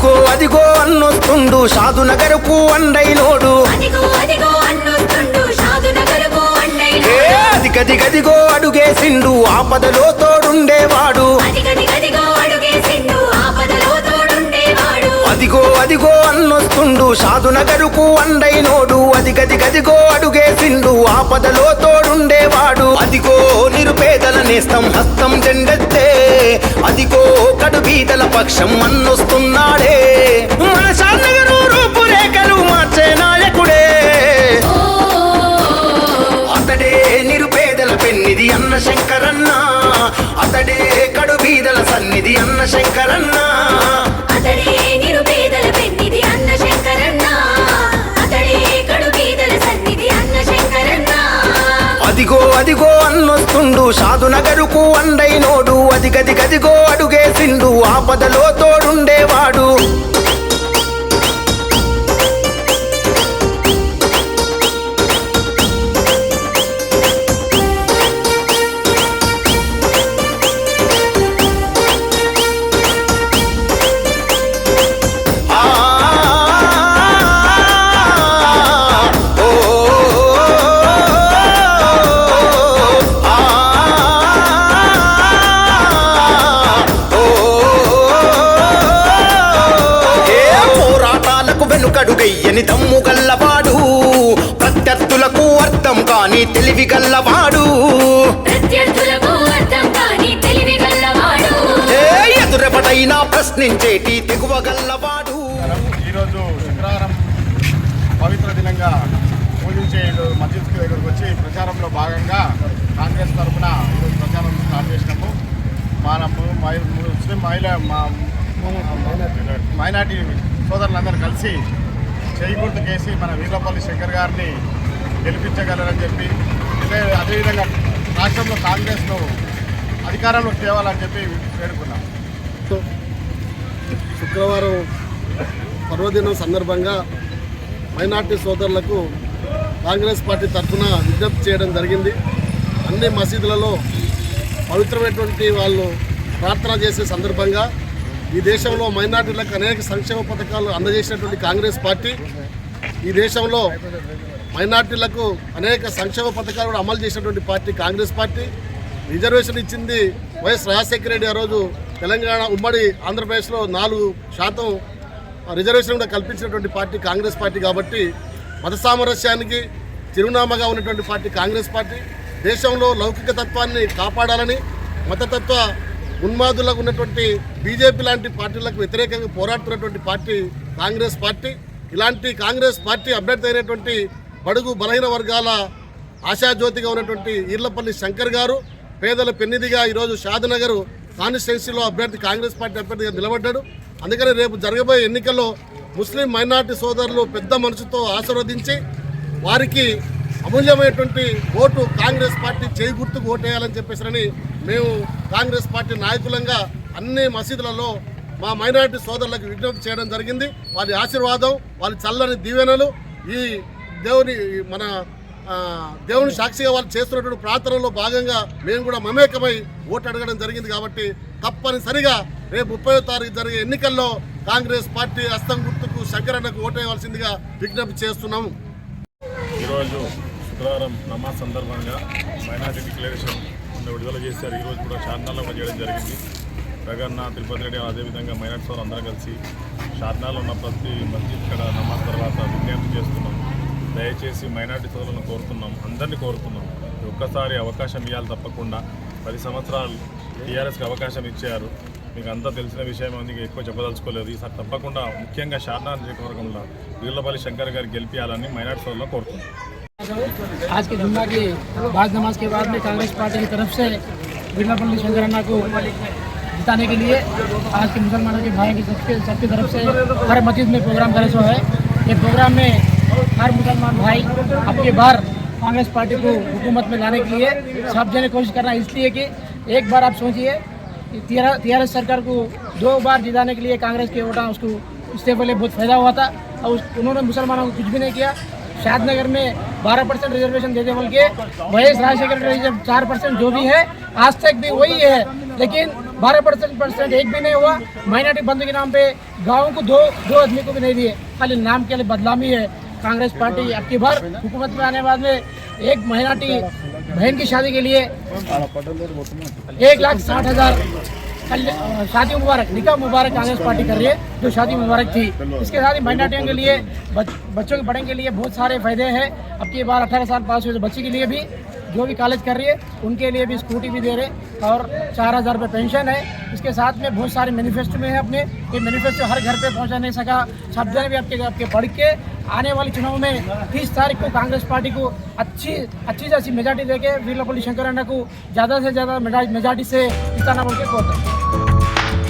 అదిగో అదిగో అన్నొస్తుండు షాదునగర్కు అండైనోడు అదిగదిగదిగో అడుగేసిండు ఆపదలో తోడుండేవాడు అదిగో అదిగో అన్నొస్తుండు షాదునగర్కు అండైనోడు అదిగదిగదిగో అడుగేసిండు ఆపదలో తోడుండేవాడు అదిగో నిరుపేదల నేస్తం హస్తం జెండెత్తే అదిగో కడుబీదల పక్షం అన్నొస్తున్నాడే మన షాద్నగరు రూపురేఖలు మార్చే నాయకుడే అతడే నిరుపేదల పెన్నిది అన్న శంకరన్న అతడే కడుబీదల సన్నిధి అన్న శంకరన్న అదిగో అదిగో అన్నొస్తుండు షాదునగరుకు అండైనోడు అదిగదిగదిగో అడుగేసిండు ఆపదలో తోడుండేవాడు వెనుకడుగయ్యని దమ్ము గల్లవాడు ప్రత్యర్థులకు అర్థం కాని తెలివి గల్లవాడు ఎదురెవడైనా ప్రశ్నించేటి తెగువ గల్లవాడు. ఈరోజు శుక్రవారం పవిత్ర దినంగా పూజించే మస్జిద్ దగ్గరకు వచ్చి ప్రచారంలో భాగంగా కాంగ్రెస్ తరఫున ఈరోజు ప్రచారం స్టార్ట్ చేసినాము. ముస్లిం మైనార్టీ సోదరులందరూ కలిసి చేయి గుర్తుకేసి మన వీర్లపల్లి శంకర్ గారిని గెలిపించగలరని చెప్పి అదేవిధంగా రాష్ట్రంలో కాంగ్రెస్ను అధికారంలోకి తేవాలని చెప్పి వేడుకున్నాం. శుక్రవారం పర్వదినం సందర్భంగా మైనార్టీ సోదరులకు కాంగ్రెస్ పార్టీ తరఫున విజ్ఞప్తి చేయడం జరిగింది. అన్ని మసీదులలో పవిత్రమైనటువంటి వాళ్ళు ప్రార్థన చేసే సందర్భంగా ఈ దేశంలో మైనార్టీలకు అనేక సంక్షేమ పథకాలు అందజేసినటువంటి కాంగ్రెస్ పార్టీ ఈ దేశంలో మైనార్టీలకు అనేక సంక్షేమ పథకాలు కూడా అమలు చేసినటువంటి పార్టీ కాంగ్రెస్ పార్టీ. రిజర్వేషన్ ఇచ్చింది వైఎస్ రాజశేఖర రెడ్డి ఆ రోజు తెలంగాణ ఉమ్మడి ఆంధ్రప్రదేశ్లో 4% రిజర్వేషన్ కూడా కల్పించినటువంటి పార్టీ కాంగ్రెస్ పార్టీ. కాబట్టి మత సామరస్యానికి చిరునామాగా ఉన్నటువంటి పార్టీ కాంగ్రెస్ పార్టీ. దేశంలో లౌకిక తత్వాన్ని కాపాడాలని మతతత్వ ఉన్మాదులకు ఉన్నటువంటి బీజేపీ లాంటి పార్టీలకు వ్యతిరేకంగా పోరాడుతున్నటువంటి పార్టీ కాంగ్రెస్ పార్టీ. ఇలాంటి కాంగ్రెస్ పార్టీ అభ్యర్థి అయినటువంటి బడుగు బలహీన వర్గాల ఆశాజ్యోతిగా ఉన్నటువంటి ఈర్లపల్లి శంకర్ గారు పేదల పెన్నిధిగా ఈరోజు షాద్నగర్ కాన్స్టిట్యున్సీలో అభ్యర్థి కాంగ్రెస్ పార్టీ అభ్యర్థిగా నిలబడ్డాడు. అందుకని రేపు జరగబోయే ఎన్నికల్లో ముస్లిం మైనార్టీ సోదరులు పెద్ద మనసుతో ఆశీర్వదించి వారికి అమూల్యమైనటువంటి ఓటు కాంగ్రెస్ పార్టీ చేయి గుర్తుకు ఓటేయాలని చెప్పేసరని మేము కాంగ్రెస్ పార్టీ నాయకులంగా అన్ని మసీదులలో మా మైనార్టీ సోదరులకు విజ్ఞప్తి చేయడం జరిగింది. వారి ఆశీర్వాదం, వారి చల్లని దీవెనలు, ఈ దేవుని సాక్షిగా వాళ్ళు చేస్తున్నటువంటి ప్రార్థనలో భాగంగా మేము కూడా మమేకమై ఓటు అడగడం జరిగింది. కాబట్టి తప్పనిసరిగా రేపు 30వ తారీఖు జరిగే ఎన్నికల్లో కాంగ్రెస్ పార్టీ హస్తం గుర్తుకు శంకరన్నకు ఓటేయవలసిందిగా విజ్ఞప్తి చేస్తున్నాము. ఈరోజు శుక్రవారం నమాజ్ సందర్భంగా మైనార్టీ డిక్లరేషన్ విడుదల చేశారు. ఈరోజు కూడా షాద్నగర్లో చేయడం జరిగింది. రగన్న, తిరుపతి రెడ్డి అదేవిధంగా మైనార్టీ సోదరులు అందరూ కలిసి షాద్నగర్లో ఉన్న ప్రతి మస్జిద్ ఇక్కడ నమాజ్ తర్వాత విజ్ఞప్తి చేస్తున్నాం. దయచేసి మైనార్టీ సోదరులను కోరుతున్నాం, అందరినీ కోరుతున్నాం, ఒక్కసారి అవకాశం ఇవ్వాలి తప్పకుండా. 10 సంవత్సరాలు టీఆర్ఎస్కి అవకాశం ఇచ్చారు. మీకు అంతా తెలిసిన విషయం ఉంది, ఎక్కువ చెప్పదలుచుకోలేదు. ఈసారి తప్పకుండా ముఖ్యంగా షాద్నగర్ నియోజకవర్గంలో వీర్లపల్లి శంకర్ గారు గెలిపించాలని మైనార్టీ సోదరులను కోరుతున్నాం. आज के जुम्मा की बाद नमाज के बाद में कांग्रेस पार्टी की तरफ से वीरलापल्ली शंकरन्ना को जिताने के लिए आज के मुसलमानों के भाई की सबकी तरफ से हर मस्जिद में प्रोग्राम करे सो है। ये प्रोग्राम में हर मुसलमान भाई अपनी बार कांग्रेस पार्टी को हुकूमत में लाने के लिए सब जने कोशिश करना, इसलिए कि एक बार आप सोचिए टीआरएस सरकार को 2 बार जिताने के लिए कांग्रेस के वोटा उसको इससे पहले बहुत फायदा हुआ था और उन्होंने मुसलमानों को कुछ भी नहीं किया। शादनगर में 12% रिजर्वेशन देते बोल के वही राजशेखर जब 4% जो भी है आज तक भी वही है, लेकिन 12% एक भी नहीं हुआ। माइनॉरिटी बंधु के नाम पे गाँव को दो आदमी को भी नहीं दिए, खाली नाम के लिए बदनामी है। कांग्रेस पार्टी अब की बार हुकूमत में आने बाद में एक माइनॉरिटी बहन की शादी के लिए 1,60,000 शादी मुबारक, निकाह मुबारक कांग्रेस पार्टी कर रही है, जो शादी मुबारक थी। इसके साथ ही माइनॉरिटियों के लिए बच्चों के पढ़ने के लिए बहुत सारे फायदे हैं। अब की बार 18 साल पास हुए बच्चे के लिए भी, जो भी कॉलेज कर रही है उनके लिए भी स्कूटी भी दे रहे और 4,000 रुपये पेंशन है। इसके साथ में बहुत सारे मैनिफेस्टो में है अपने, ये मैनिफेस्टो हर घर पे पहुंचा नहीं सका। सब जने भी आपके पढ़ के आने वाले चुनाव में 30 तारीख को कांग्रेस पार्टी को अच्छी जैसी मेजॉरिटी देके वीरलापल्ली शंकरअण्णा को ज़्यादा से ज़्यादा मेजॉरिटी से जिताना बोल के कहते हैं।